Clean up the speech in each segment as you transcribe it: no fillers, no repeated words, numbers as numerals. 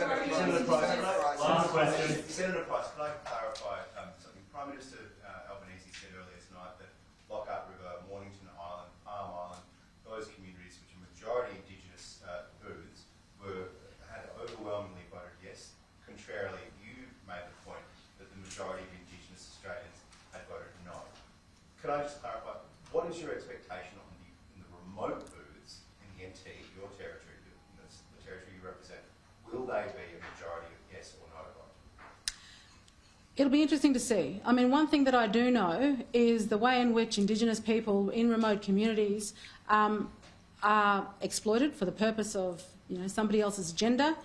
Senator Price. Last question. Senator Price, can I clarify something? Prime Minister Albanese said earlier tonight that Lockhart River, Mornington Island, Palm Island, those communities which are majority Indigenous booths had overwhelmingly voted yes. Contrarily, you made the point that the majority of Indigenous Australians had voted no. Could I just clarify, what is your expectation in the remote booths in the NT, your territory, the territory you represent? Will they be a majority of yes or no vote? It'll be interesting to see. I mean, one thing that I do know is the way in which Indigenous people in remote communities are exploited for the purpose of somebody else's agenda.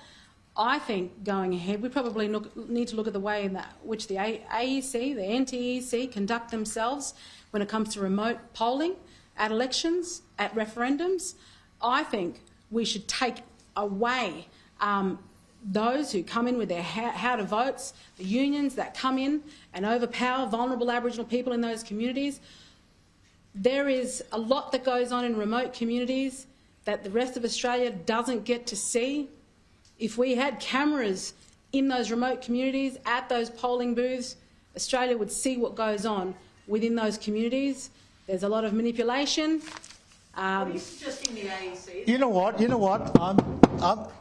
I think going ahead, we probably need to look at the way in which the AEC, the NTEC, conduct themselves when it comes to remote polling at elections, at referendums. I think we should take away those who come in with their how to votes, the unions that come in and overpower vulnerable Aboriginal people in those communities. There is a lot that goes on in remote communities that the rest of Australia doesn't get to see. If we had cameras in those remote communities, at those polling booths, Australia would see what goes on within those communities. There's a lot of manipulation. What are you suggesting the AEC? You know what?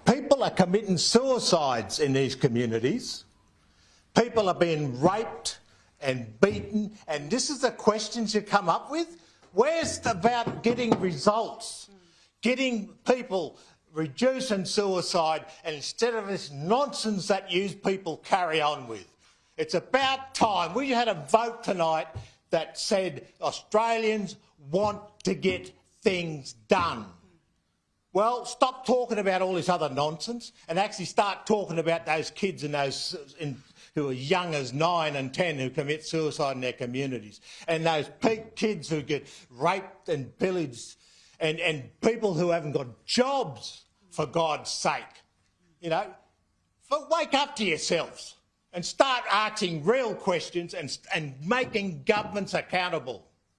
People are committing suicides in these communities. People are being raped and beaten, and this is the questions you come up with? Where's about getting results? Getting people reducing suicide, and instead of this nonsense that you people carry on with. It's about time. We had a vote tonight that said Australians want to get things done. Well, stop talking about all this other nonsense and actually start talking about those kids and those who are young as 9 and 10 who commit suicide in their communities, and those kids who get raped and pillaged, and people who haven't got jobs, for God's sake. Wake up to yourselves and start asking real questions and making governments accountable.